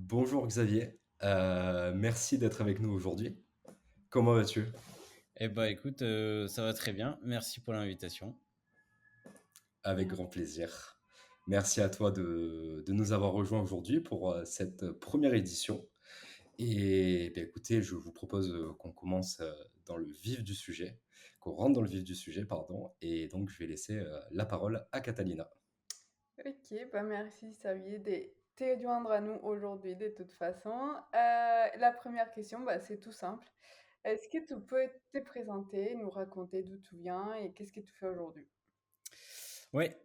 Bonjour Xavier. Merci d'être avec nous aujourd'hui. Comment vas-tu? Eh ben, écoute, ça va très bien. Merci pour l'invitation. Avec grand plaisir. Merci à toi de nous avoir rejoints aujourd'hui pour cette première édition. Et bien, écoutez, je vous propose qu'on commence dans le vif du sujet, qu'on rentre dans le vif du sujet, pardon. Et donc, je vais laisser la parole à Catalina. Ok, bah merci Xavier de te joindre à nous aujourd'hui de toute façon. La première question, bah, c'est tout simple. Est-ce que tu peux te présenter, nous raconter d'où tu viens et qu'est-ce que tu fais aujourd'hui? Ouais,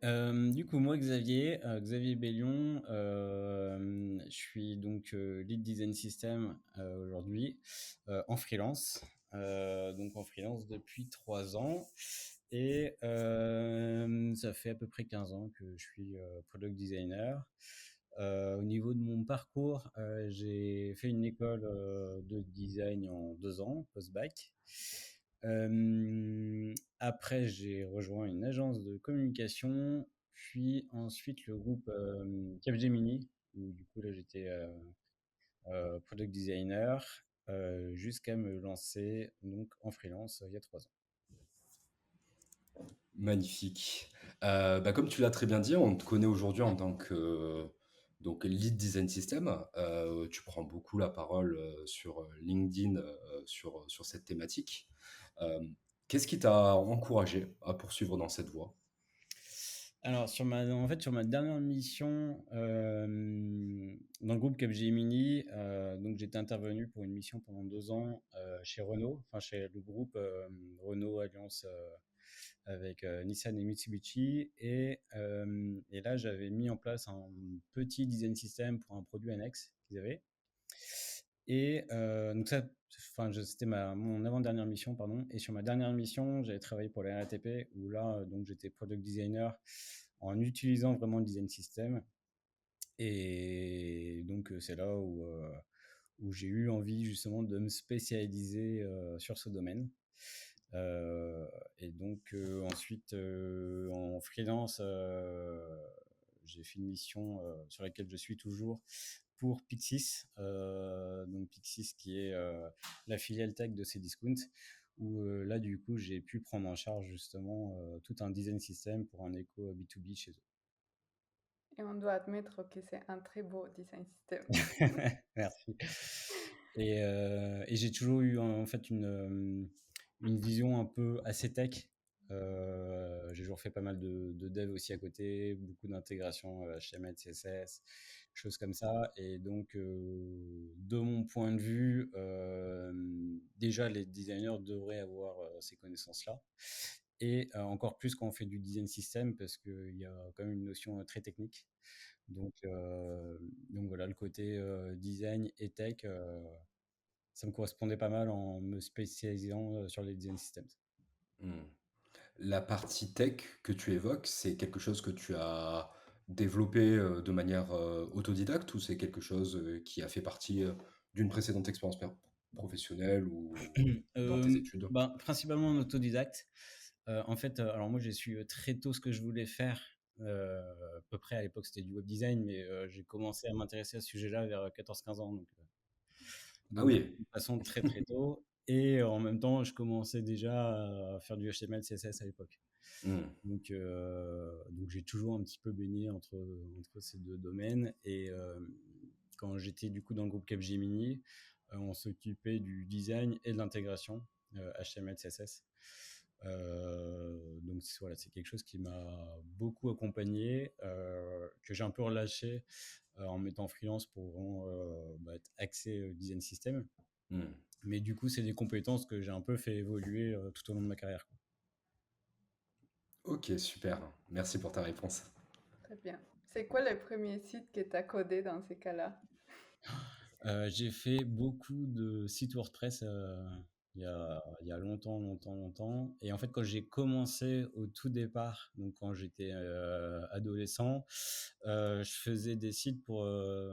du coup, moi, Xavier, Xavier Bellion, je suis donc lead design system aujourd'hui en freelance. Donc en freelance depuis 3 ans. Et ça fait à peu près 15 ans que je suis product designer. Au niveau de mon parcours, j'ai fait une école de design en 2 ans, post-bac. Après, j'ai rejoint une agence de communication, puis ensuite le groupe Capgemini, où du coup là j'étais product designer, jusqu'à me lancer donc en freelance il y a 3 ans. Magnifique. Comme tu l'as très bien dit, on te connaît aujourd'hui en tant que donc lead design system. Tu prends beaucoup la parole sur LinkedIn sur cette thématique. Euh, Qu'est-ce qui t'a encouragé à poursuivre dans cette voie? Alors, sur ma dernière mission dans le groupe Capgemini, donc j'étais intervenu pour une mission pendant 2 ans chez Renault, enfin chez le groupe Renault Alliance avec Nissan et Mitsubishi. Et là, j'avais mis en place un petit design system pour un produit annexe qu'ils avaient. Et donc ça, enfin, c'était mon avant-dernière mission, pardon. Et sur ma dernière mission, j'avais travaillé pour la RATP, où là, donc j'étais product designer en utilisant vraiment le design system. Et donc c'est là où j'ai eu envie justement de me spécialiser sur ce domaine. Euh, et donc ensuite en freelance, j'ai fait une mission sur laquelle je suis toujours pour Pixis, donc Pixis qui est la filiale tech de Cdiscount, où là du coup j'ai pu prendre en charge justement tout un design system pour un éco B2B chez Et on doit admettre que c'est un très beau design system. eux. Merci. Et j'ai toujours eu en fait une vision un peu assez tech. J'ai toujours fait pas mal de dev aussi à côté, beaucoup d'intégration HTML, CSS, choses comme ça. Et donc, de mon point de vue, déjà les designers devraient avoir ces connaissances-là. Et encore plus quand on fait du design system, parce qu'il y a quand même une notion très technique. Donc, euh, donc voilà, le côté design et tech, ça me correspondait pas mal en me spécialisant sur les design systems. Hmm. La partie tech que tu évoques, c'est quelque chose que tu as développé de manière autodidacte ou c'est quelque chose qui a fait partie d'une précédente expérience professionnelle ou dans tes Euh, études? Principalement en autodidacte. En fait, alors moi j'ai su très tôt ce que je voulais faire. À peu près à l'époque c'était du web design, mais j'ai commencé à m'intéresser à ce sujet-là vers 14-15 ans. Ah Donc oui. de façon très très tôt. Et en même temps, je commençais déjà à faire du HTML, CSS à l'époque. Hmm. Donc j'ai toujours un petit peu baigné entre ces deux domaines. Et quand j'étais du coup dans le groupe Capgemini, on s'occupait du design et de l'intégration HTML, CSS. Donc voilà, c'est quelque chose qui m'a beaucoup accompagné, que j'ai un peu relâché en mettant freelance pour vraiment être axé design system. Hmm. Mais du coup, c'est des compétences que j'ai un peu fait évoluer tout au long de ma carrière, quoi. Ok, super. Merci pour ta réponse. Très bien. C'est quoi le premier site que tu as codé dans ces cas-là? J'ai fait beaucoup de sites WordPress il y a longtemps, longtemps, longtemps. Et en fait, quand j'ai commencé au tout départ, donc quand j'étais adolescent, je faisais des sites pour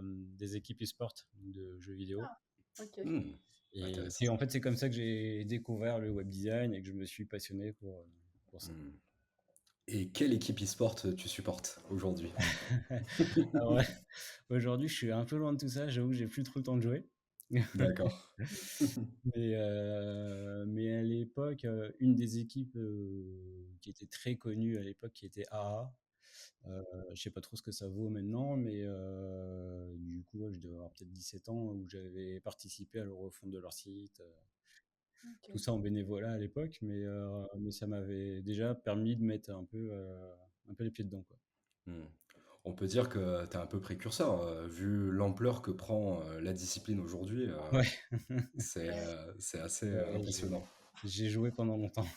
des équipes e-sport de jeux vidéo. Ah, ok. Hmm. Et Intéressant. en fait, c'est comme ça que j'ai découvert le web design et que je me suis passionné pour ça. Hmm. Et quelle équipe e-sport tu supportes aujourd'hui? Alors ouais, aujourd'hui, je suis un peu loin de tout ça, j'avoue, j'ai plus trop le temps de jouer. D'accord. Mais à l'époque, une des équipes, qui était très connue à l'époque, qui était AA, je sais pas trop ce que ça vaut maintenant, mais du coup, ouais, je devais avoir peut-être 17 ans, où j'avais participé à la refonte de leur site, tout OK. ça en bénévolat à l'époque, mais ça m'avait déjà permis de mettre un peu les pieds dedans, quoi. Mmh. On peut dire que tu es un peu précurseur, vu l'ampleur que prend, la discipline aujourd'hui, Ouais, c'est assez, ouais, impressionnant. j'ai joué pendant longtemps.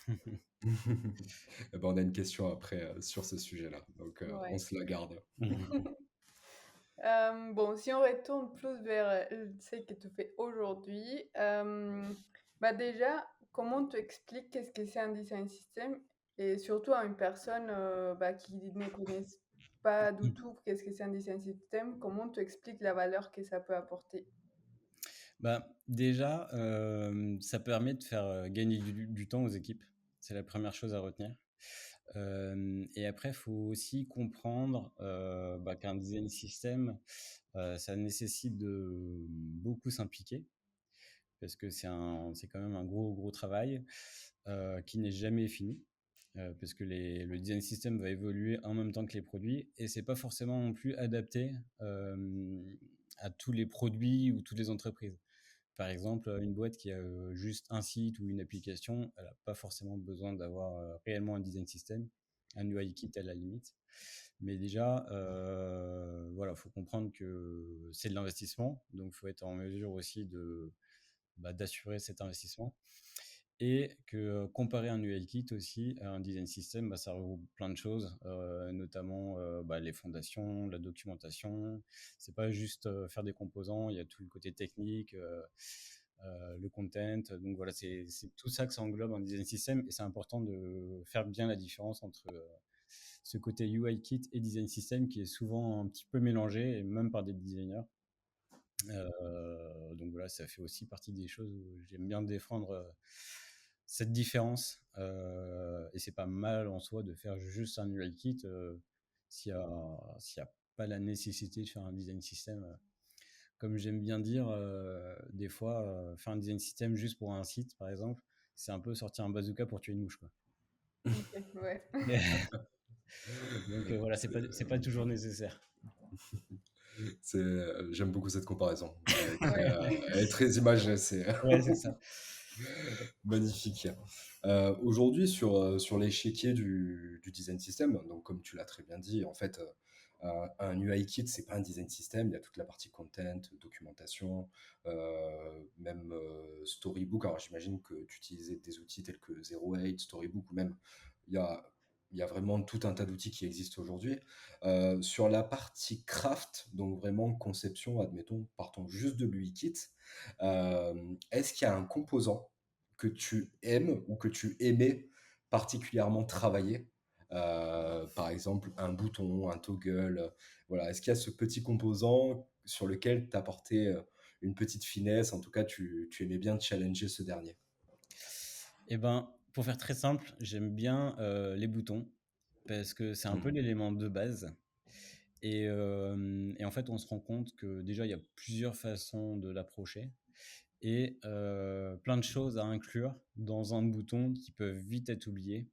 Et ben, on a une question après, sur ce sujet-là, donc on Ouais. se la garde. Bon, si on retourne plus vers, ce que tu fais aujourd'hui, bah, déjà, comment tu expliques qu'est-ce que c'est un design system? Et surtout à une personne, bah, qui ne connaisse pas du tout qu'est-ce que c'est un design system, comment tu expliques la valeur que ça peut apporter? Bah, déjà, ça permet de faire, gagner du temps aux équipes. C'est la première chose à retenir. Et après, il faut aussi comprendre, bah, qu'un design system, ça nécessite de beaucoup s'impliquer parce que c'est quand même un gros, gros travail, qui n'est jamais fini, parce que le design system va évoluer en même temps que les produits et c'est pas forcément non plus adapté, à tous les produits ou toutes les entreprises. Par exemple, une boîte qui a juste un site ou une application, elle n'a pas forcément besoin d'avoir réellement un design system, un UI kit à la limite. Mais déjà, voilà, faut comprendre que c'est de l'investissement, donc il faut être en mesure aussi d'assurer cet investissement. Et que comparer un UI kit aussi à un design system, bah, ça regroupe plein de choses, notamment bah, les fondations, la documentation. C'est pas juste faire des composants, il y a tout le côté technique, le content. Donc voilà, c'est tout ça que ça englobe un design system et c'est important de faire bien la différence entre ce côté UI kit et design system qui est souvent un petit peu mélangé, et même par des designers. Donc voilà, ça fait aussi partie des choses où j'aime bien défendre cette différence. Et c'est pas mal en soi de faire juste un UI kit s'il y a pas la nécessité de faire un design system. Comme j'aime bien dire, des fois, faire un design system juste pour un site, par exemple, c'est un peu sortir un bazooka pour tuer une mouche, quoi. OK, ouais. Donc voilà, c'est pas toujours nécessaire. J'aime beaucoup cette comparaison. Ouais. Elle est très imagée, c'est Ouais, c'est ça. magnifique. Aujourd'hui sur l'échiquier du design system, donc comme tu l'as très bien dit, en fait, un UI kit, c'est pas un design system. Il y a toute la partie content, documentation, même, storybook. Alors j'imagine que tu utilisais des outils tels que Zero Eight, Storybook ou même il y a il y a vraiment tout un tas d'outils qui existent aujourd'hui. Sur la partie craft, donc vraiment conception, admettons, partons juste de l'UI-Kit, est-ce qu'il y a un composant que tu aimes ou que tu aimais particulièrement travailler? Par exemple, un bouton, un toggle, voilà. Est-ce qu'il y a ce petit composant sur lequel tu apportais, une petite finesse? En tout cas, tu aimais bien challenger ce dernier? Et ben, pour faire très simple, j'aime bien les boutons parce que c'est un peu Mmh. l'élément de base. Et en fait, on se rend compte que déjà, il y a plusieurs façons de l'approcher et plein de choses à inclure dans un bouton qui peuvent vite être oubliées.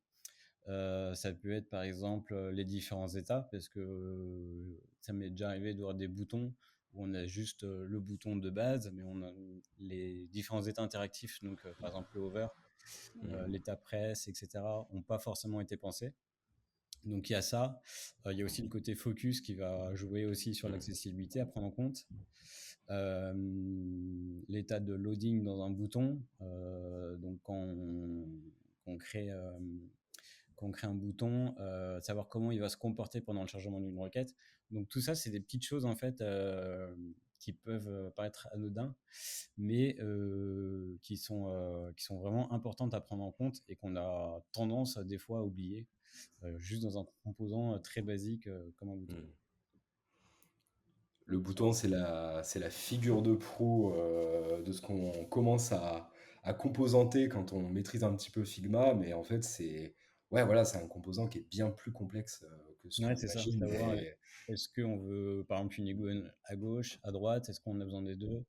Ça peut être par exemple les différents états, parce que ça m'est déjà arrivé de voir des boutons où on a juste le bouton de base, mais on a les différents états interactifs, donc par exemple le hover, Mmh. l'état presse, etc., n'ont pas forcément été pensés. Donc il y a ça. Il y a aussi le côté focus qui va jouer aussi sur Mmh. l'accessibilité à prendre en compte. Euh, L'état de loading dans un bouton. Donc on crée, qu'on crée un bouton, savoir comment il va se comporter pendant le chargement d'une requête. Donc tout ça, c'est des petites choses en fait qui peuvent paraître anodins, mais qui sont vraiment importantes à prendre en compte et qu'on a tendance des fois à oublier, juste dans un composant très basique comme un bouton. Mmh. Le bouton, c'est la figure de proue de ce qu'on commence à composanter quand on maîtrise un petit peu Figma, mais en fait, c'est ouais, voilà, c'est un composant qui est bien plus complexe, que ce Ouais, qu'on c'est ça, imagine savoir et est-ce qu'on veut par exemple une icône à gauche, à droite, est-ce qu'on a besoin des deux?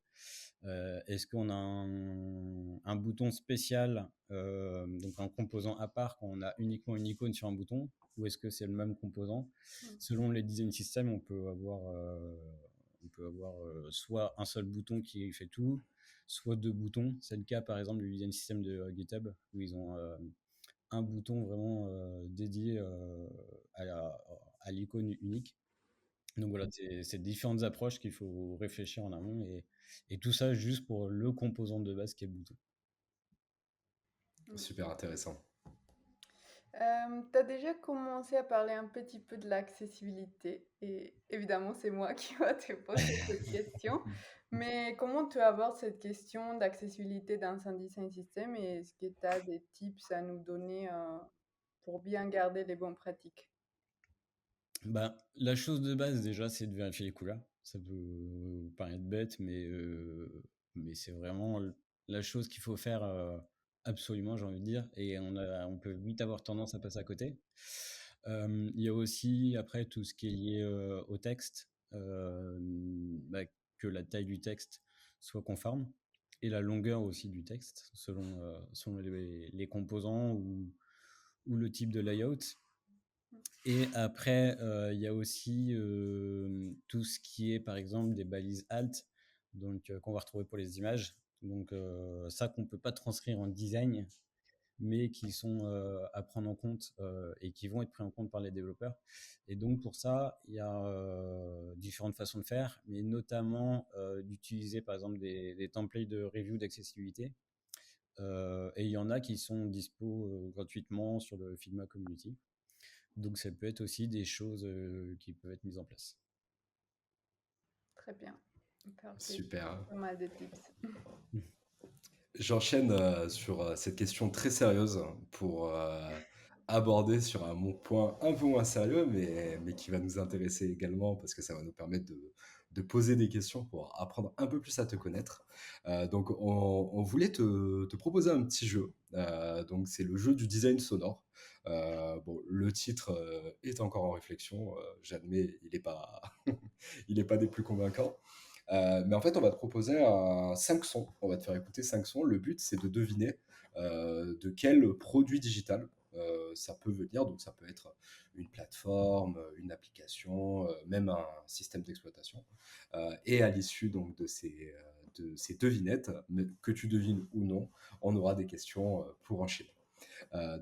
Est-ce qu'on a un bouton spécial, donc un composant à part quand on a uniquement une icône sur un bouton, ou est-ce que c'est le même composant? Mmh. Selon les design systems, on peut avoir soit un seul bouton qui fait tout, soit deux boutons. C'est le cas par exemple du design system de GitHub, où ils ont un bouton vraiment dédié à l'icône unique. Donc voilà, c'est différentes approches qu'il faut réfléchir en amont et tout ça juste pour le composant de base qui est le bouton. super OK. intéressant. Tu as déjà commencé à parler un petit peu de l'accessibilité et évidemment, c'est moi qui va te poser cette question. Mais comment tu abordes cette question d'accessibilité dans un design system et est-ce que tu as des tips à nous donner, pour bien garder les bonnes pratiques? Bah, la chose de base déjà, c'est de vérifier les couleurs. Ça peut vous paraître bête, mais c'est vraiment la chose qu'il faut faire absolument, j'ai envie de dire, et on peut vite avoir tendance à passer à côté. Il y a aussi après tout ce qui est lié au texte, bah, que la taille du texte soit conforme et la longueur aussi du texte selon les composants ou le type de layout. Et après, il y a aussi tout ce qui est, par exemple, des balises alt, donc qu'on va retrouver pour les images. Donc ça qu'on peut pas transcrire en design, mais qui sont à prendre en compte et qui vont être pris en compte par les développeurs. Et donc pour ça, il y a différentes façons de faire, mais notamment d'utiliser par exemple des templates de review d'accessibilité. Et il y en a qui sont dispo gratuitement sur le Figma Community. Donc ça peut être aussi des choses qui peuvent être mises en place. Très bien, parfait, Super. pas mal de tips. J'enchaîne, sur, cette question très sérieuse pour, aborder sur un point un peu moins sérieux, mais qui va nous intéresser également parce que ça va nous permettre de poser des questions pour apprendre un peu plus à te connaître. Donc on voulait te proposer un petit jeu, donc c'est le jeu du design sonore. Bon, le titre, est encore en réflexion, j'admets, il est pas il est pas des plus convaincants. Mais en fait, on va te proposer 5 sons. On va te faire écouter 5 sons. Le but, c'est de deviner de quel produit digital ça peut venir. Donc, ça peut être une plateforme, une application, même un système d'exploitation. Et à l'issue donc de ces devinettes, que tu devines ou non, on aura des questions pour enchaîner.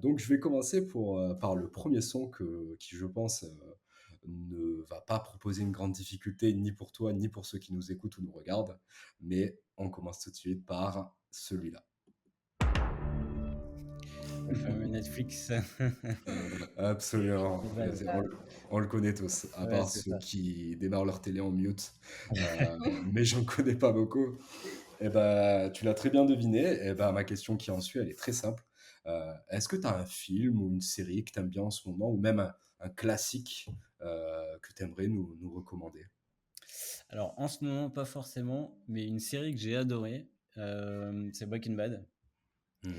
Donc, je vais commencer par le premier son qui, je pense, ne va pas proposer une grande difficulté ni pour toi, ni pour ceux qui nous écoutent ou nous regardent. Mais on commence tout de suite par celui-là. Le fameux Netflix. Absolument. De base. On le connaît tous, à Ouais, part c'est ceux ça. qui démarrent leur télé en mute. Mais j'en connais pas beaucoup. Et ben, tu l'as très bien deviné. Et ben, ma question qui en suit, elle est très simple. Est-ce que tu as un film ou une série que tu aimes bien en ce moment, ou même un classique que tu aimerais nous recommander? Alors en ce moment, pas forcément, mais une série que j'ai adorée, c'est Breaking Bad, Hmm. OK.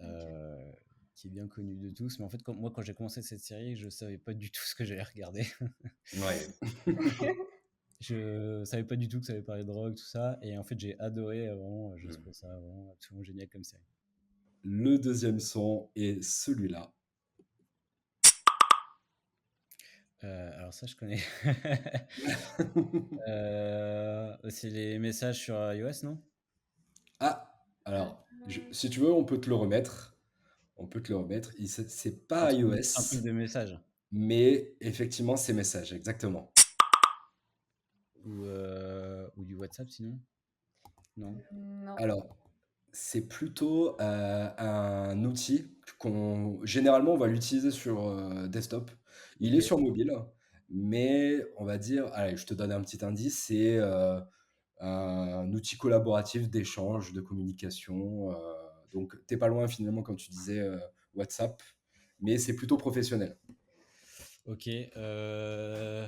euh, qui est bien connue de tous. Mais en fait, quand j'ai commencé cette série, je savais pas du tout ce que j'allais regarder. Ouais. Je savais pas du tout que ça allait parler de drogue, tout ça. Et en fait, j'ai adoré vraiment. Je Hmm. trouvais ça vraiment absolument génial comme série. Le deuxième son est celui-là. Alors ça, je connais. C'est les messages sur iOS, non? Ah, alors, si tu veux, on peut te le remettre. On peut te le remettre. C'est Un pas truc, iOS, un truc de message. mais effectivement, c'est message, exactement. Ou du WhatsApp sinon? Non? Non. Alors, c'est plutôt un outil généralement, on va l'utiliser sur desktop. Il Ok. est sur mobile, mais on va dire, allez, je te donne un petit indice, c'est un outil collaboratif d'échange, de communication. Donc, t'es pas loin finalement quand tu disais WhatsApp, mais c'est plutôt professionnel. Ok. Euh,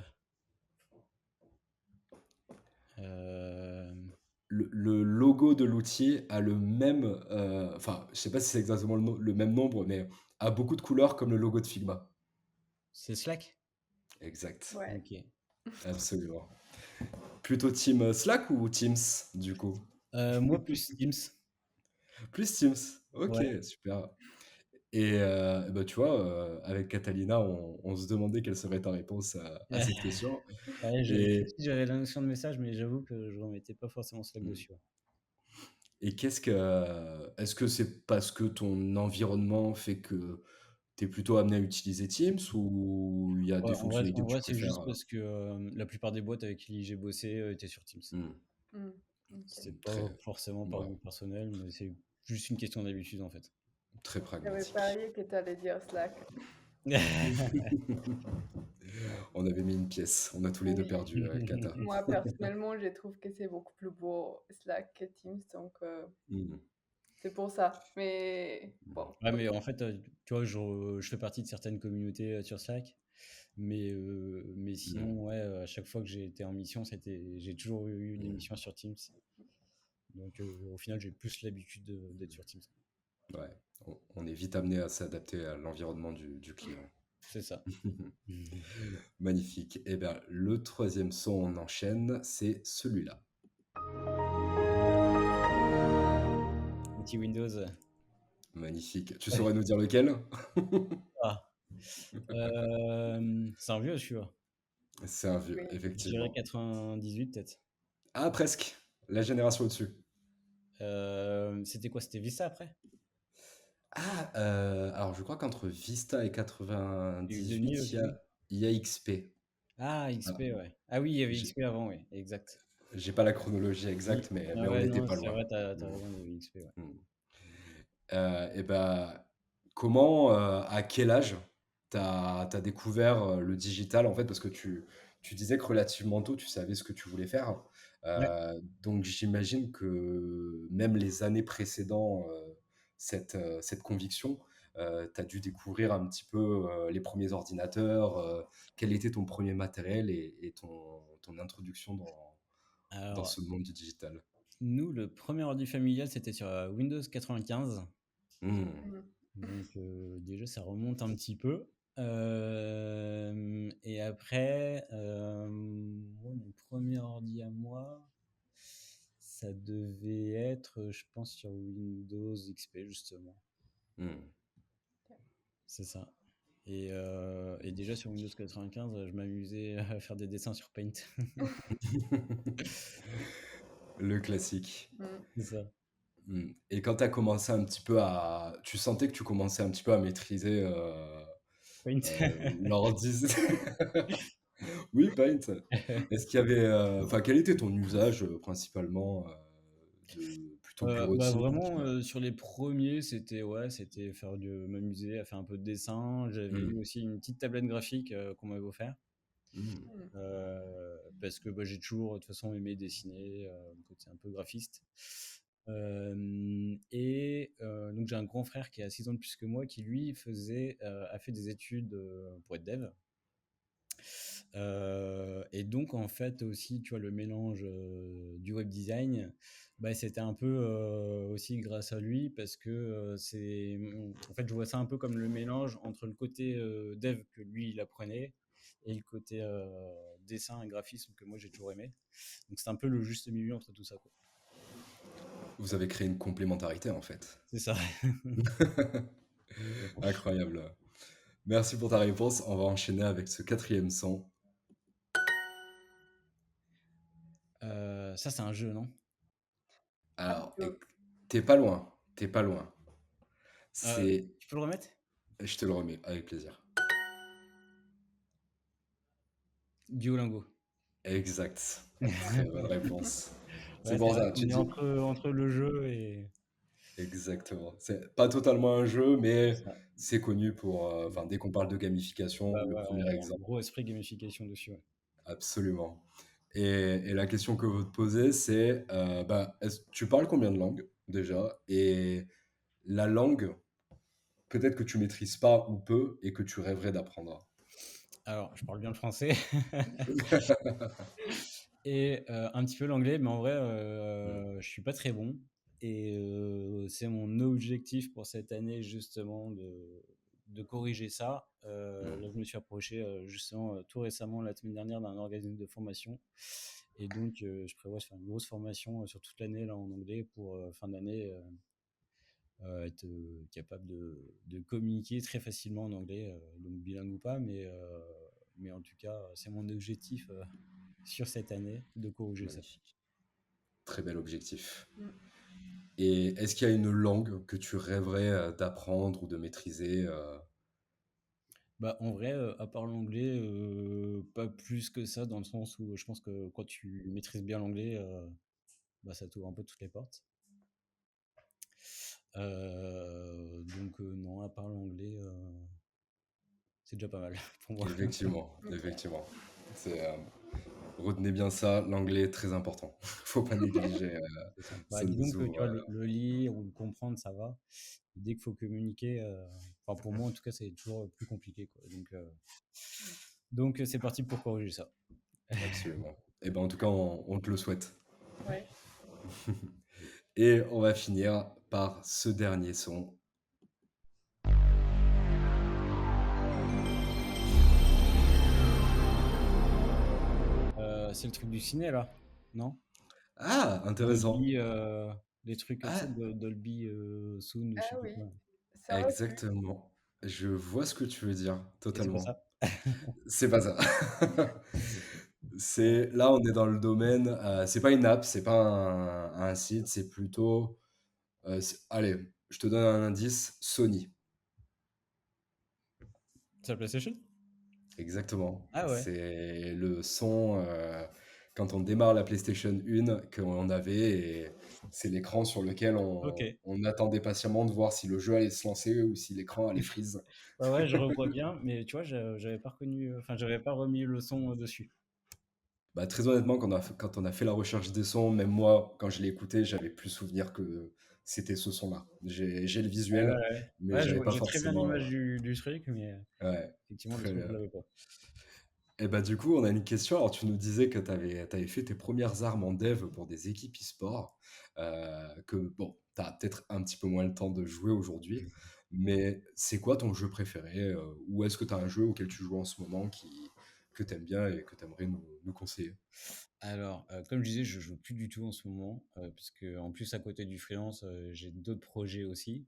le logo de l'outil a le même, enfin, je sais pas si c'est exactement le même nombre, mais a beaucoup de couleurs comme le logo de Figma. C'est Slack? Exact, Ouais. OK. absolument. Plutôt team Slack ou Teams, du coup? Moi, plus Teams. Plus Teams. OK, Ouais. super. Et bah, tu vois, avec Catalina, on se demandait quelle serait ta réponse à cette question. Ouais, moi Et aussi, j'avais la notion de message, mais j'avoue que je remettais pas forcément Slack mmh, dessus, ouais. et est-ce que c'est parce que ton environnement fait que tu es plutôt amené à utiliser Teams ou il y a Ouais, des en fonctionnalités que tu vrai, c'est préfères, juste parce que, la plupart des boîtes avec qui j'ai bossé, étaient sur Teams. mmh, Mmh. OK. C'est pas très forcément par ouais, goût personnel, mais c'est juste une question d'habitude, en fait. très J'avais pragmatique. parié que tu allais dire Slack. On avait mis une pièce, on a tous les 2 Oui. perdu, Cata. Moi, personnellement, je trouve que c'est beaucoup plus beau Slack que Teams, donc Mmh, c'est pour ça. Mais mmh, bon, Ouais, OK. mais en fait, tu vois, je fais partie de certaines communautés, sur Slack, mais mmh, sinon, ouais, à chaque fois que j'ai été en mission, j'ai toujours eu des mmh, missions sur Teams. Donc, au final, j'ai plus l'habitude d'être sur Teams. ouais, on est vite amené à s'adapter à l'environnement du client. C'est ça. Magnifique. Et bien, le troisième son, on enchaîne, c'est celui-là. Petit Windows. Magnifique. Tu saurais nous dire lequel? Ah, c'est un vieux celui-là. C'est un vieux, Oui. Je dirais effectivement. 98 peut-être. Ah, presque. La génération au-dessus. C'était quoi? C'était Vista après? Ah, alors je crois qu'entre Vista et Il y a eu 2000 98, aussi? il y a XP. Ah, Ah, XP, ouais. Ah oui, il y avait j'ai XP avant, oui, exact. j'ai pas la chronologie Oui, exacte, mais ah on ouais, n'était non, pas c'est loin. vrai, t'as Mmh, raison, il y avait XP, ouais. mmh. Et ben, comment, à quel âge tu as découvert, le digital, en fait? Parce que tu disais que relativement tôt, tu savais ce que tu voulais faire. Ouais. Donc j'imagine que même les années précédant, cette conviction, tu as dû découvrir un petit peu, les premiers ordinateurs, quel était ton premier matériel et ton introduction dans Alors, ce monde du digital? nous, le premier ordi familial, c'était sur, Windows 95. Mmh. Mmh. Donc, déjà, ça remonte un petit peu. Et après, moi, mon premier ordi à moi, ça devait être, je pense, sur Windows XP, justement. Mmh. C'est ça. Et déjà sur Windows 95, je m'amusais à faire des dessins sur Paint. Le classique. Mmh. C'est ça. Mmh, et quand tu as commencé un petit peu à tu sentais que tu commençais un petit peu à maîtriser, Paint. l'ordi? Oui, Paint. Est-ce qu'il y avait, enfin, quel était ton usage, principalement, de plutôt Bah, bureautique? vraiment, sur les premiers, c'était faire m'amuser à faire un peu de dessin. J'avais eu Mmh. aussi une petite tablette graphique, qu'on m'avait offert, Mmh. Mmh. parce que, bah, j'ai toujours, de toute façon, aimé dessiner, le côté un peu graphiste. Donc j'ai un grand frère qui a 6 ans de plus que moi qui lui a fait des études, pour être dev. Et donc en fait aussi, tu vois, le mélange, du web design, bah, c'était un peu, aussi grâce à lui parce que, en fait, je vois ça un peu comme le mélange entre le côté, dev que lui il apprenait et le côté, dessin et graphisme que moi j'ai toujours aimé. Donc c'est un peu le juste milieu entre tout ça, quoi. Vous avez créé une complémentarité, en fait. C'est ça. Incroyable. Merci pour ta réponse. On va enchaîner avec ce quatrième son. Ça c'est un jeu, non? Un Alors, peu. tu pas loin, tu pas loin. Heu, C'est tu peux le remettre? Je te le remets avec plaisir. Duolingo. Exact. Très bonne réponse. C'est Ouais, pour c'est vrai ça, tu qu'on est dis entre le jeu et exactement. C'est pas totalement un jeu, c'est mais ça. c'est connu pour, Mmh. enfin, dès qu'on parle de gamification, Bah, le ouais, premier ouais, un exemple gros esprit gamification dessus, ouais. absolument. Et la question que je veux te poser, c'est, bah, tu parles combien de langues déjà? Et la langue, peut-être que tu maîtrises pas ou peu et que tu rêverais d'apprendre? Alors, je parle bien le français et un petit peu l'anglais, mais en vrai, je suis pas très bon. Et c'est mon objectif pour cette année, justement, de corriger ça. Là, je me suis approché, justement, tout récemment, la semaine dernière, d'un organisme de formation. Et donc, je prévois de faire une grosse formation sur toute l'année là, en anglais pour fin d'année être capable de communiquer très facilement en anglais, donc bilingue ou pas, mais en tout cas, c'est mon objectif sur cette année de corriger ça. Magnifique. Très bel objectif. Mmh. Et est-ce qu'il y a une langue que tu rêverais d'apprendre ou de maîtriser Bah, en vrai, à part l'anglais, pas plus que ça, dans le sens où je pense que quand tu maîtrises bien l'anglais, bah, ça t'ouvre un peu toutes les portes. Donc non, à part l'anglais, c'est déjà pas mal pour moi. Effectivement, OK. effectivement. C'est, retenez bien ça, l'anglais est très important. Faut pas négliger, C'est ça. Bah, ça disons nous que, tu ouvre, vois, le lire ou le comprendre, ça va. Dès qu'il faut communiquer, enfin pour moi en tout cas, c'est toujours plus compliqué, quoi. Donc c'est parti pour corriger ça. absolument. Et ben, en tout cas, on te le souhaite. Ouais. Et on va finir par ce dernier son. C'est le truc du ciné là, non? Ah! Intéressant. Dolby, les trucs, tu sais, Ah! Dolby Sound ou je sais Ah plus oui, quoi. ça aurait pu. Exactement. Je vois ce que tu veux dire, Et c'est pas totalement. ça? C'est pas ça. Ouais. C'est là, on est dans le domaine, c'est pas une app, c'est pas un site, c'est plutôt, allez, je te donne un indice, Sony. C'est la PlayStation? Exactement. Ah ouais, C'est le son, quand on démarre la PlayStation 1 qu'on avait et c'est l'écran sur lequel on OK. on attendait patiemment de voir si le jeu allait se lancer ou si l'écran allait freeze. Ouais, ouais, je revois bien, mais tu vois, j'avais pas reconnu, enfin, j'avais pas remis le son dessus. Bah, très honnêtement, quand on a fait la recherche des sons, même moi, quand je l'ai écouté, j'avais plus souvenir que c'était ce son-là. J'ai le Ouais, ouais, visuel, ouais. mais Ouais, j'avais pas j'ai très bien forcément, l'image du truc, mais ouais, effectivement, le très son, je bien. l'avais pas. Et bah, du coup, on a une question. Alors, tu nous disais que tu avais fait tes premières armes en dev pour des équipes e-sport, que bon, tu as peut-être un petit peu moins le temps de jouer aujourd'hui, mais c'est quoi ton jeu préféré? Ou est-ce que tu as un jeu auquel tu joues en ce moment que tu aimes bien et que tu aimerais nous conseiller? Alors, comme je disais, je joue plus du tout en ce moment, parce qu'en plus, à côté du freelance, j'ai d'autres projets aussi.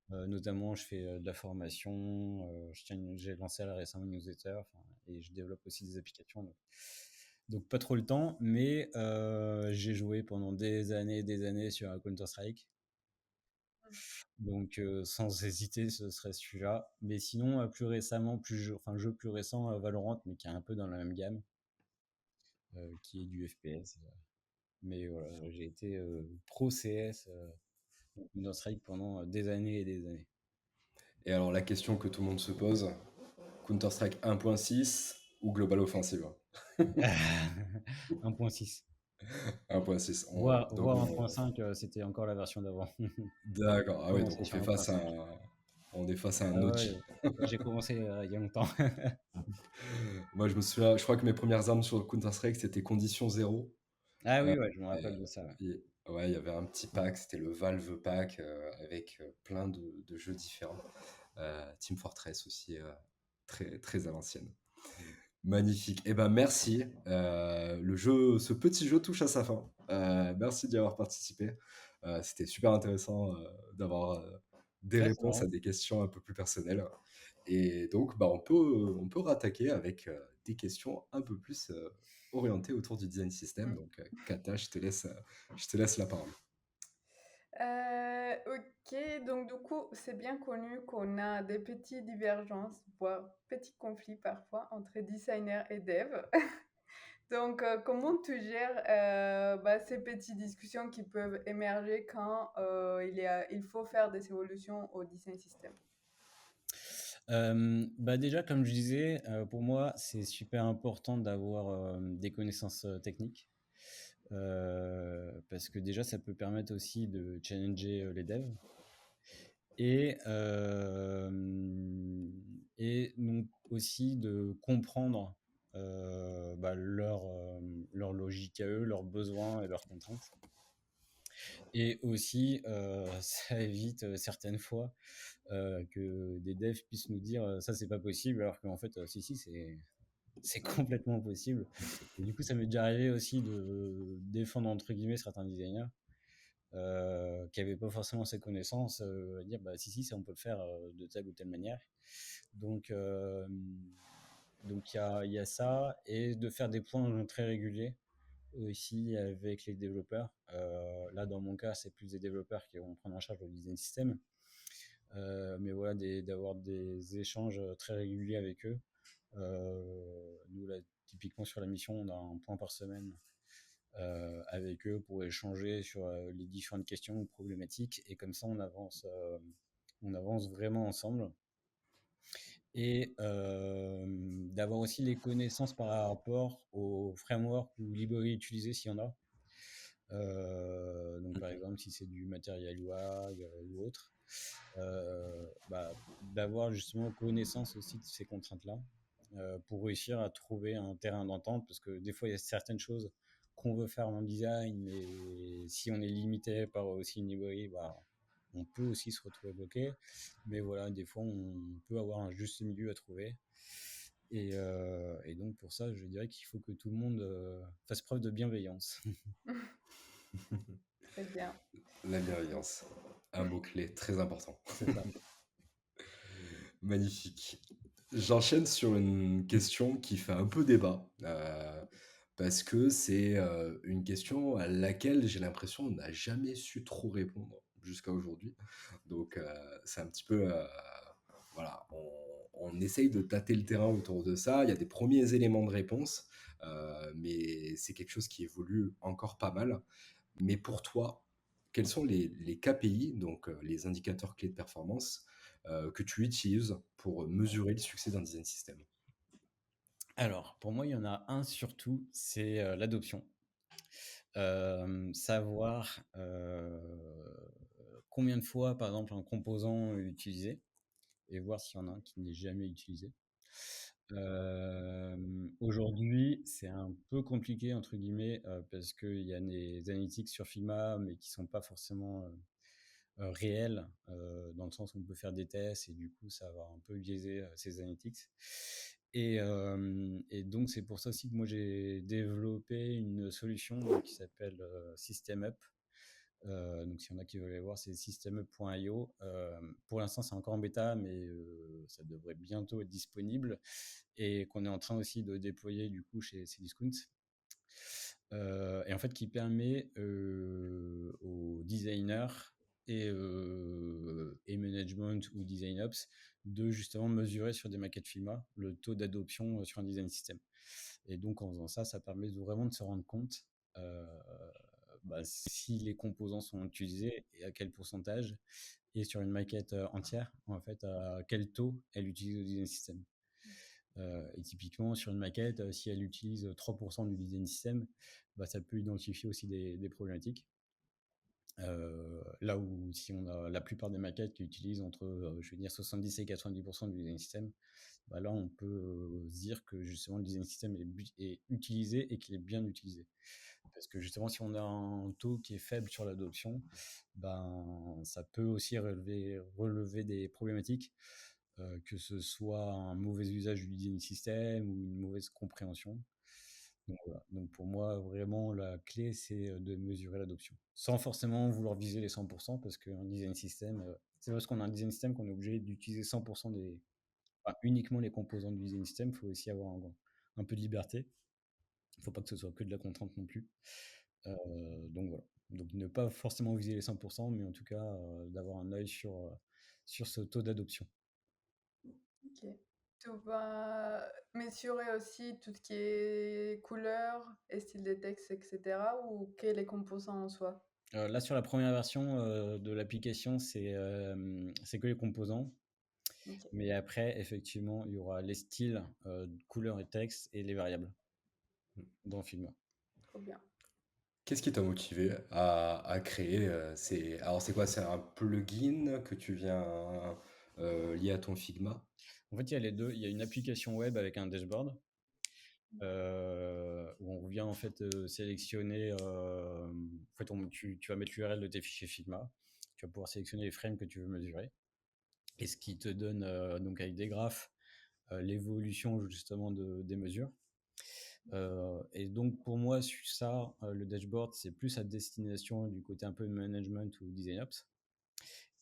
Notamment, je fais de la formation, j'ai lancé là récemment une newsletter, enfin, et je développe aussi des applications. Donc pas trop le temps, mais j'ai joué pendant des années sur un Counter-Strike. Donc sans hésiter, ce serait celui-là. Mais sinon, plus récemment, enfin jeu plus récent, Valorant, mais qui est un peu dans la même gamme, qui est du FPS. Mais voilà, j'ai été pro CS, Counter-Strike pendant des années et des années. Et alors, la question que tout le monde se pose, Counter-Strike 1.6 ou Global Offensive? 1.6. 1.6. Donc, Voire 1.5, c'était encore la version d'avant. d'accord. Ah oui, donc Commencé sur 1.5. on est face à un Ah OG. ouais, j'ai commencé il y a longtemps. Moi, je me souviens, je crois que mes premières armes sur Counter-Strike, c'était Condition Zéro. Ah Euh, oui, ouais, je me et, rappelle de ça. Ouais. ouais, il y avait un petit pack, c'était le Valve Pack avec plein de jeux différents. Team Fortress aussi, très, très à l'ancienne. Magnifique. Eh ben, merci. Ce petit jeu touche à sa fin. Merci d'y avoir participé. C'était super intéressant d'avoir des Ouais, c'est réponses à marrant. des questions un peu plus personnelles. Et donc, bah, on peut rattaquer avec des questions un peu plus orientées autour du design system. Mmh. Donc, Kata, je te laisse la parole. OK, donc du coup, c'est bien connu qu'on a des petites divergences, voire petits conflits parfois entre designers et devs. Donc, comment tu gères, bah, ces petites discussions qui peuvent émerger quand, il faut faire des évolutions au design system? Bah déjà, comme je disais, pour moi, c'est super important d'avoir des connaissances techniques. Parce que déjà, ça peut permettre aussi de challenger les devs. Et, et donc aussi de comprendre. leur logique à eux, leurs besoins et leurs contraintes. Et aussi, ça évite certaines fois que des devs puissent nous dire ça c'est pas possible, alors qu'en fait, si, si, c'est complètement possible. Et du coup, ça m'est déjà arrivé aussi de défendre entre guillemets certains designers qui n'avaient pas forcément ces connaissances, à dire bah si, si, ça on peut le faire de telle ou telle manière. Donc, il y a ça, et de faire des points très réguliers aussi avec les développeurs. Là, dans mon cas, c'est plus des développeurs qui vont prendre en charge le design system. Mais voilà, d'avoir des échanges très réguliers avec eux. Nous, là, typiquement sur la mission, on a un point par semaine avec eux pour échanger sur les différentes questions ou problématiques. Et comme ça, on avance vraiment ensemble. Et d'avoir aussi les connaissances par rapport au framework ou librairie utilisée s'il y en a. Donc par exemple, si c'est du matériel UI ou autre, d'avoir justement connaissance aussi de ces contraintes-là pour réussir à trouver un terrain d'entente, parce que des fois, il y a certaines choses qu'on veut faire en design, mais si on est limité par aussi une librairie, on peut aussi se retrouver bloqué. Mais voilà, des fois, on peut avoir un juste milieu à trouver. Et donc, pour ça, je dirais qu'il faut que tout le monde fasse preuve de bienveillance. Très bien. La bienveillance, un mot-clé très important. C'est ça. Magnifique. J'enchaîne sur une question qui fait un peu débat, parce que c'est une question à laquelle j'ai l'impression on n'a jamais su trop répondre jusqu'à aujourd'hui. Donc c'est un petit peu, voilà, on essaye de tâter le terrain autour de ça. Il y a des premiers éléments de réponse, mais c'est quelque chose qui évolue encore pas mal. Mais pour toi, quels sont les KPI, donc les indicateurs clés de performance, que tu utilises pour mesurer le succès d'un design system? Alors, pour moi, il y en a un surtout, c'est l'adoption. Savoir combien de fois, par exemple, un composant est utilisé et voir s'il y en a un qui n'est jamais utilisé. Aujourd'hui, c'est un peu compliqué, entre guillemets, parce qu'il y a des analytics sur Figma, mais qui sont pas forcément réels, dans le sens où on peut faire des tests et du coup, ça va un peu biaiser ces analytics. Et donc, c'est pour ça aussi que moi, j'ai développé une solution qui s'appelle SystemUp. Donc, s'il y en a qui veulent aller voir, c'est systemup.io. Pour l'instant, c'est encore en bêta, mais ça devrait bientôt être disponible et qu'on est en train aussi de déployer du coup chez Cdiscount. Et en fait, qui permet aux designers et management ou design ops de justement mesurer sur des maquettes Figma le taux d'adoption sur un design system. Et donc, en faisant ça, ça permet vraiment de se rendre compte si les composants sont utilisés et à quel pourcentage, et sur une maquette entière, en fait, à quel taux elle utilise le design system. Et typiquement, sur une maquette, si elle utilise 3% du design system, ça peut identifier aussi des problématiques. Là où si on a la plupart des maquettes qui utilisent entre, je vais dire 70 et 90% du design system, là on peut se dire que justement le design system est utilisé et qu'il est bien utilisé. Parce que justement, si on a un taux qui est faible sur l'adoption, ça peut aussi relever des problématiques, que ce soit un mauvais usage du design system ou une mauvaise compréhension. Donc, voilà. Donc pour moi, vraiment, la clé, c'est de mesurer l'adoption. Sans forcément vouloir viser les 100%, parce qu'un design system, c'est parce qu'on a un design system qu'on est obligé d'utiliser 100% uniquement les composants du design system. Il faut aussi avoir un peu de liberté. Il ne faut pas que ce soit que de la contrainte non plus. Donc voilà. Donc ne pas forcément viser les 100%, mais en tout cas d'avoir un œil sur ce taux d'adoption. Ok. Tu vas mesurer aussi tout ce qui est couleur et style des textes, etc. ou que les composants en soi? Là, sur la première version de l'application, c'est que les composants. Ok, Mais après, effectivement, il y aura les styles, couleurs et texte et les variables dans Figma. trop bien. Qu'est-ce qui t'a motivé à créer alors c'est quoi? C'est un plugin que tu viens lier à ton Figma? En fait, il y a les deux. Il y a une application web avec un dashboard où on vient en fait sélectionner. En fait, tu vas mettre l'URL de tes fichiers Figma. Tu vas pouvoir sélectionner les frames que tu veux mesurer. Et ce qui te donne, donc avec des graphes, l'évolution justement des mesures. Et donc pour moi, ça, le dashboard, c'est plus à destination du côté un peu management ou design ops.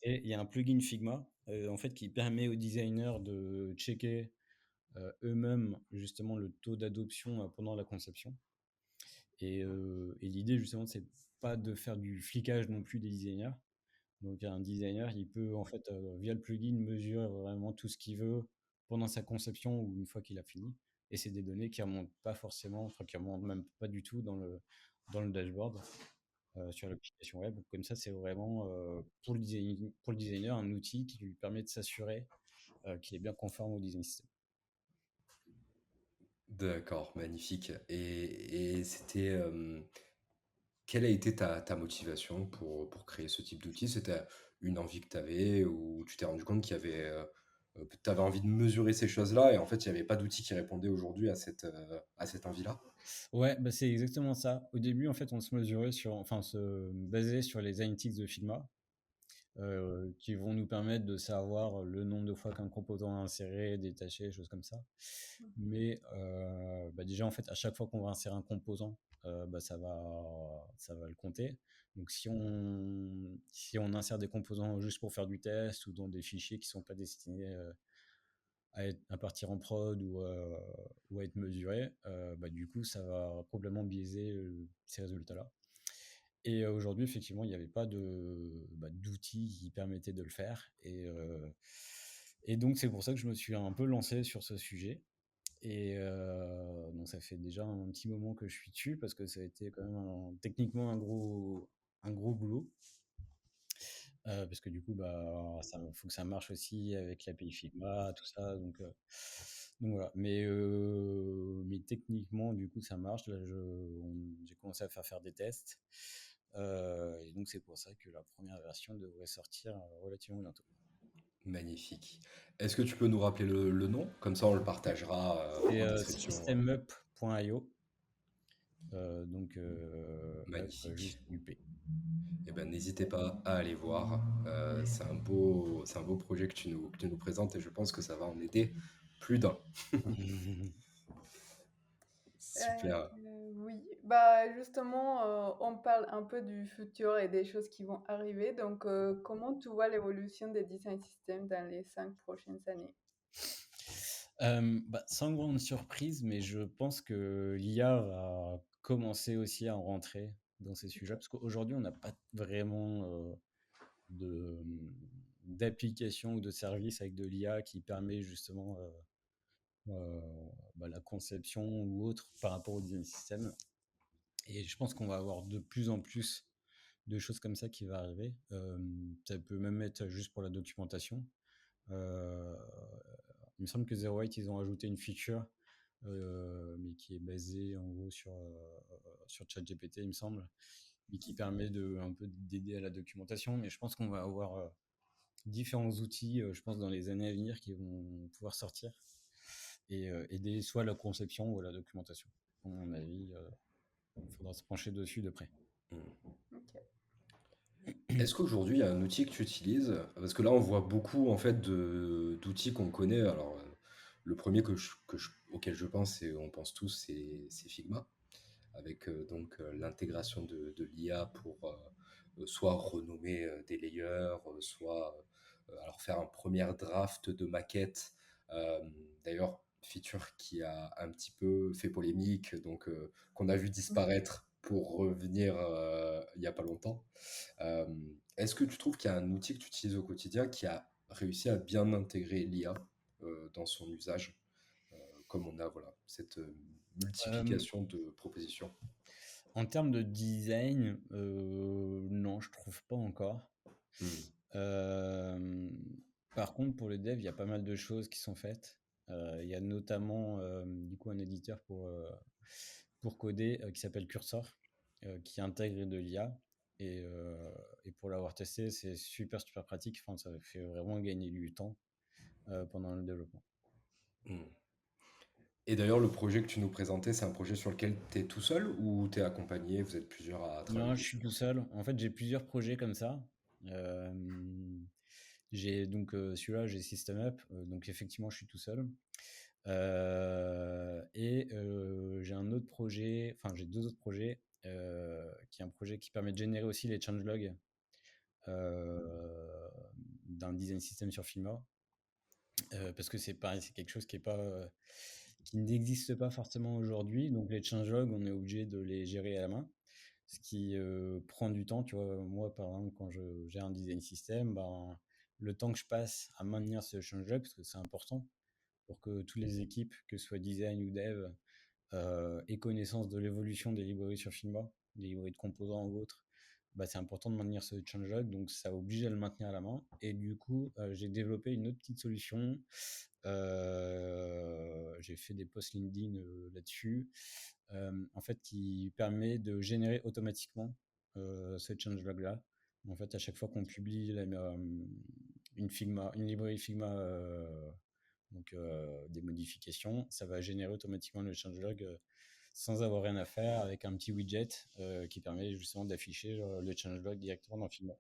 Et il y a un plugin Figma, en fait, qui permet aux designers de checker eux-mêmes justement le taux d'adoption pendant la conception. Et l'idée justement, c'est pas de faire du flicage non plus des designers. Donc un designer, il peut en fait, via le plugin, mesurer vraiment tout ce qu'il veut pendant sa conception ou une fois qu'il a fini. Et c'est des données qui remontent pas forcément, enfin qui remontent même pas du tout dans le dashboard sur l'application web. Comme ça, c'est vraiment pour le designer un outil qui lui permet de s'assurer qu'il est bien conforme au design system. D'accord, magnifique. Et c'était, quelle a été ta motivation pour créer ce type d'outil? C'était une envie que tu avais ou tu t'es rendu compte qu'il y avait, tu avais envie de mesurer ces choses-là et en fait, il y avait pas d'outil qui répondait aujourd'hui à cette envie-là? Ouais, bah, c'est exactement ça. Au début, en fait, on se mesurait on se basait sur les analytics de Figma, qui vont nous permettre de savoir le nombre de fois qu'un composant est inséré, détaché, choses comme ça. Mais bah, déjà, en fait, à chaque fois qu'on va insérer un composant, bah, ça va le compter. Donc, si on insère des composants juste pour faire du test ou dans des fichiers qui ne sont pas destinés à partir en prod ou à être mesurés, bah, du coup, ça va complètement biaiser ces résultats-là. Et aujourd'hui, effectivement, il n'y avait pas d'outils qui permettaient de le faire. Et donc, c'est pour ça que je me suis un peu lancé sur ce sujet. Et donc, ça fait déjà un petit moment que je suis dessus parce que ça a été quand même techniquement un gros boulot. Parce que du coup, bah, ça faut que ça marche aussi avec l'API Figma, tout ça. Donc voilà. Mais techniquement, du coup, ça marche. Là, j'ai commencé à faire des tests. Et donc, c'est pour ça que la première version devrait sortir relativement bientôt. Magnifique. Est-ce que tu peux nous rappeler le nom? Comme ça, on le partagera, en C'est description. systemup.io. Donc, up Magnifique. juste UP. Eh ben, n'hésitez pas à aller voir. C'est un beau projet que tu nous présentes et je pense que ça va en aider plus d'un. Super. Oui, bah, justement, on parle un peu du futur et des choses qui vont arriver. Donc, comment tu vois l'évolution des design systems dans les 5 prochaines années? Bah, sans grande surprise, mais je pense que l'IA va commencer aussi à en rentrer dans ces sujets, parce qu'aujourd'hui, on n'a pas vraiment de, d'application ou de service avec de l'IA qui permet justement euh, bah, la conception ou autre par rapport au design system. Et je pense qu'on va avoir de plus en plus de choses comme ça qui va arriver. Ça peut même être juste pour la documentation. Euh, il me semble que Zero White, ils ont ajouté une feature, mais qui est basée en gros sur ChatGPT, il me semble, et qui permet un peu d'aider à la documentation. Mais je pense qu'on va avoir différents outils, je pense, dans les années à venir qui vont pouvoir sortir et aider soit la conception ou la documentation. À mon avis, il faudra se pencher dessus de près. OK. Est-ce qu'aujourd'hui, il y a un outil que tu utilises? Parce que là, on voit beaucoup en fait d'outils qu'on connaît. Alors, le premier auquel je pense, et on pense tous, c'est Figma, avec l'intégration de l'IA pour soit renommer des layers, soit alors faire un premier draft de maquette. Euh, D'ailleurs, feature qui a un petit peu fait polémique, qu'on a vu disparaître pour revenir il n'y a pas longtemps. Euh, Est-ce que tu trouves qu'il y a un outil que tu utilises au quotidien qui a réussi à bien intégrer l'IA dans son usage, comme on a voilà, cette Euh, multiplication de propositions? En termes de design, non, je trouve pas encore. Hmm. Euh, Par contre, pour le dev, il y a pas mal de choses qui sont faites. Il y a notamment du coup un éditeur pour coder qui s'appelle Cursor, qui intègre de l'IA. Et pour l'avoir testé, c'est super pratique. Enfin, ça fait vraiment gagner du temps pendant le développement. Hmm. Et d'ailleurs, le projet que tu nous présentais, c'est un projet sur lequel tu es tout seul ou tu es accompagné, vous êtes plusieurs à Non, travailler je suis dessus? tout seul. En fait, j'ai plusieurs projets comme ça. J'ai donc celui-là, j'ai System Up, donc effectivement, je suis tout seul. J'ai un autre projet, enfin, j'ai deux autres projets, qui est un projet qui permet de générer aussi les changelogs d'un design system sur Figma. Parce que c'est pareil, c'est quelque chose qui est pas, qui n'existe pas forcément aujourd'hui. Donc les changelogs, on est obligé de les gérer à la main, ce qui prend du temps. Tu vois, moi, par exemple, quand je gère un design system, ben, le temps que je passe à maintenir ce changelog, parce que c'est important pour que toutes les équipes, que ce soit design ou dev, aient connaissance de l'évolution des librairies sur Figma, des librairies de composants ou autres, bah, c'est important de maintenir ce changelog, donc ça oblige à le maintenir à la main. Et du coup, j'ai développé une autre petite solution. J'ai fait des posts LinkedIn là-dessus, en fait, qui permet de générer automatiquement ce changelog-là. En fait, à chaque fois qu'on publie une librairie Figma, donc des modifications, ça va générer automatiquement le changelog sans avoir rien à faire, avec un petit widget qui permet justement d'afficher le changelog directement dans Figma.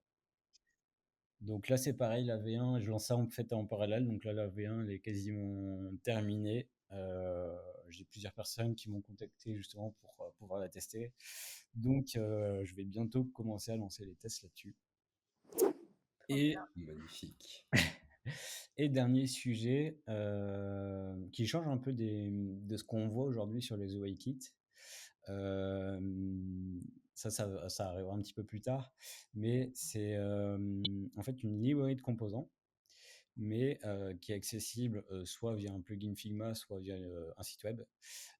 Donc là, c'est pareil, la V1, je lance ça en fait en parallèle. Donc là, la V1, elle est quasiment terminée. J'ai plusieurs personnes qui m'ont contacté justement pour pouvoir la tester. Donc, je vais bientôt commencer à lancer les tests là-dessus. Trop bien. Et, Magnifique. et dernier sujet qui change un peu de ce qu'on voit aujourd'hui sur les UI kits. Euh, ça arrivera un petit peu plus tard, mais c'est en fait une librairie de composants, mais qui est accessible soit via un plugin Figma, soit via un site web.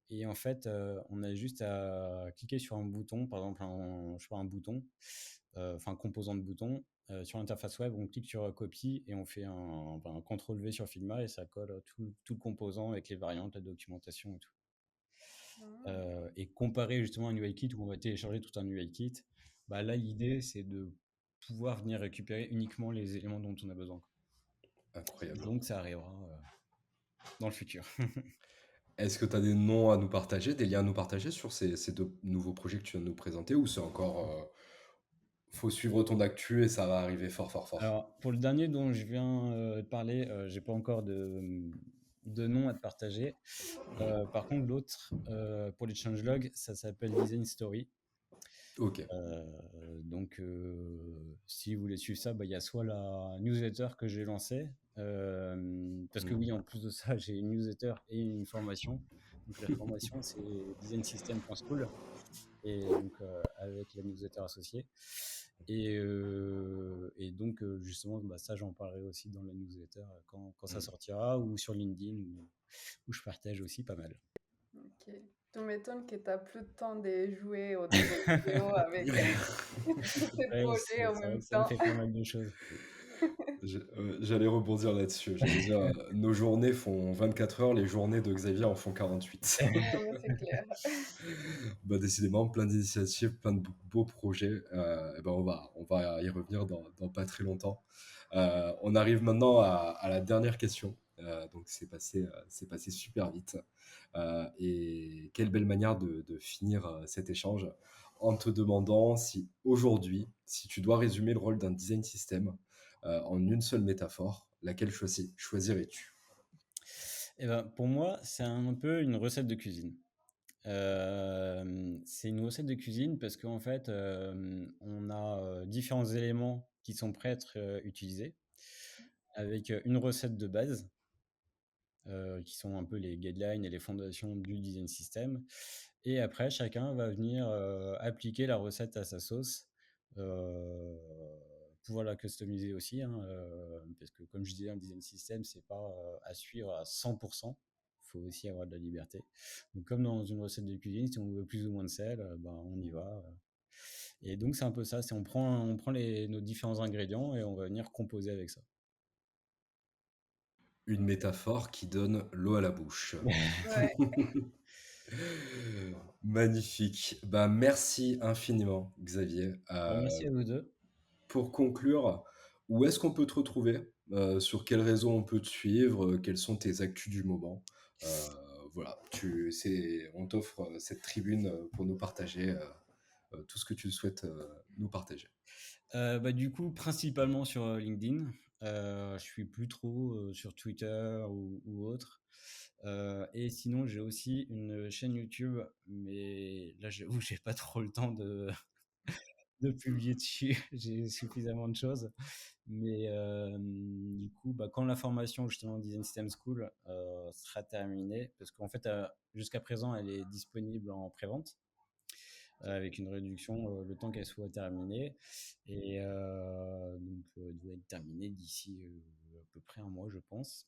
Et en fait, on a juste à cliquer sur un bouton, par exemple je sais pas, un bouton, enfin un composant de bouton. Sur l'interface web, on clique sur copie et on fait un CTRL-V sur Figma et ça colle tout le composant avec les variantes, la documentation et tout. Mmh. Et comparer justement un UI kit où on va télécharger tout un UI kit, bah là l'idée c'est de pouvoir venir récupérer uniquement les éléments dont on a besoin. Incroyable. Donc ça arrivera dans le futur. Est-ce que tu as des noms à nous partager, des liens à nous partager sur ces deux nouveaux projets que tu viens de nous présenter ou c'est encore... faut suivre ton actu et ça va arriver fort, fort, fort. Alors pour le dernier dont je viens de parler, j'ai pas encore de nom à te partager. Par contre l'autre, pour les changelogs, ça s'appelle Design Story. Ok. Donc, si vous voulez suivre ça, bah, il y a soit la newsletter que j'ai lancée, parce que oui, en plus de ça, j'ai une newsletter et une formation. Donc, la formation, c'est designsystem.school, et donc avec la newsletter associée. Et donc, justement, bah, ça, j'en parlerai aussi dans la newsletter quand ça sortira, ou sur LinkedIn, où je partage aussi pas mal. Ok. Tu m'étonnes que tu n'as plus de temps de jouer aux jeux vidéo avec tous ces Ouais, projets en c'est vrai même que ça me temps. fait pas mal de choses. J'allais rebondir là-dessus. J'allais dire, nos journées font 24 heures, les journées de Xavier en font 48. Non, mais c'est clair. Bah, décidément, plein d'initiatives, plein de beaux projets. Et ben on va y revenir dans pas très longtemps. On arrive maintenant à la dernière question. Donc c'est passé super vite. Et quelle belle manière de finir cet échange en te demandant si aujourd'hui, si tu dois résumer le rôle d'un design system en une seule métaphore, laquelle choisirais-tu? Eh ben, pour moi, c'est un peu une recette de cuisine. C'est une recette de cuisine parce qu'en fait, on a différents éléments qui sont prêts à être utilisés, avec une recette de base, qui sont un peu les guidelines et les fondations du design system. Et après, chacun va venir appliquer la recette à sa sauce, euh, pouvoir la customiser aussi, hein, parce que comme je disais, un design system, c'est pas à suivre à 100%. Il faut aussi avoir de la liberté. Donc, comme dans une recette de cuisine, si on veut plus ou moins de sel, ben, on y va. Et donc, c'est un peu ça. C'est on prend nos différents ingrédients et on va venir composer avec ça. Une métaphore qui donne l'eau à la bouche. Ouais. Magnifique. Bah, merci infiniment, Xavier. Ben, merci à vous deux. Pour conclure, où est-ce qu'on peut te retrouver? Sur quel réseau on peut te suivre? Quelles sont tes actus du moment? Euh, voilà, on t'offre cette tribune pour nous partager tout ce que tu souhaites nous partager. Du coup, principalement sur LinkedIn. Je suis plus trop sur Twitter ou autre. Et sinon, j'ai aussi une chaîne YouTube, mais là, j'avoue, j'ai pas trop le temps de publier dessus. J'ai suffisamment de choses. Mais du coup, quand la formation justement Design System School sera terminée, parce qu'en fait, jusqu'à présent, elle est disponible en pré-vente avec une réduction le temps qu'elle soit terminée. Et donc, elle doit être terminée d'ici à peu près un mois, je pense.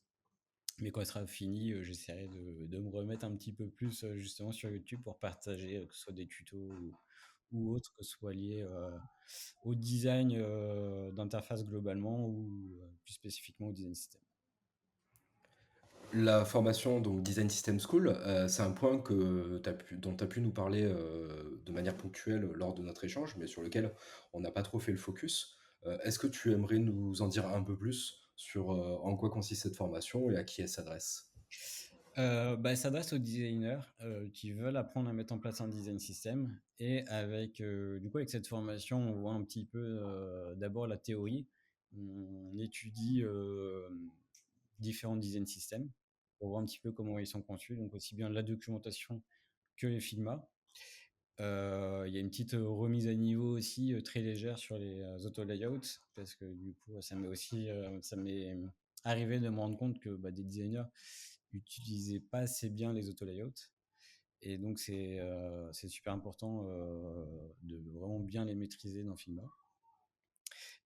Mais quand elle sera finie, j'essaierai de me remettre un petit peu plus justement sur YouTube pour partager, que ce soit des tutos ou autres, que ce soit lié au design d'interface globalement ou plus spécifiquement au design system. La formation, donc Design System School, c'est un point dont tu as pu nous parler de manière ponctuelle lors de notre échange, mais sur lequel on n'a pas trop fait le focus. Est-ce que tu aimerais nous en dire un peu plus sur en quoi consiste cette formation et à qui elle s'adresse? Elle s'adresse aux designers qui veulent apprendre à mettre en place un design system. Et du coup, avec cette formation, on voit un petit peu d'abord la théorie. On étudie différents design systems pour voir un petit peu comment ils sont conçus, donc aussi bien la documentation que les filmas. Il y a une petite remise à niveau aussi très légère sur les auto-layouts, parce que du coup, ça m'est arrivé de me rendre compte que des designers n'utilisaient pas assez bien les auto-layouts. Et donc, c'est super important de vraiment bien les maîtriser dans Figma.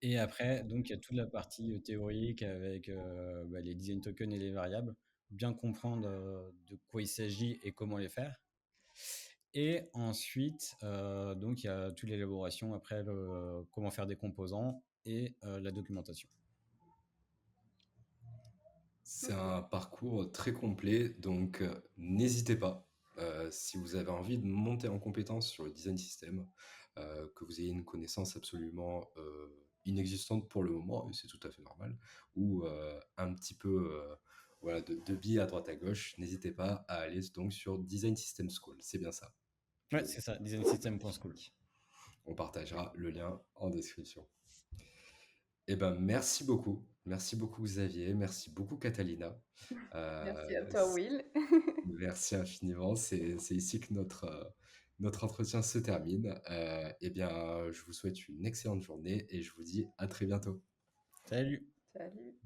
Et après, donc, il y a toute la partie théorique avec les design tokens et les variables, bien comprendre de quoi il s'agit et comment les faire. Et ensuite, donc, il y a toute l'élaboration après, comment faire des composants et la documentation. C'est un parcours très complet, donc n'hésitez pas, si vous avez envie de monter en compétence sur le design system, que vous ayez une connaissance absolument inexistante pour le moment, et c'est tout à fait normal, ou un petit peu voilà, de billes à droite à gauche, n'hésitez pas à aller donc sur Design System School, c'est bien ça. Ouais, c'est ça, designsystem.school. On partagera le lien en description. Eh ben, merci beaucoup. Merci beaucoup Xavier, merci beaucoup Catalina. Merci à toi, Will. Merci infiniment. C'est ici que notre entretien se termine. Eh bien, je vous souhaite une excellente journée et je vous dis à très bientôt. Salut! Salut.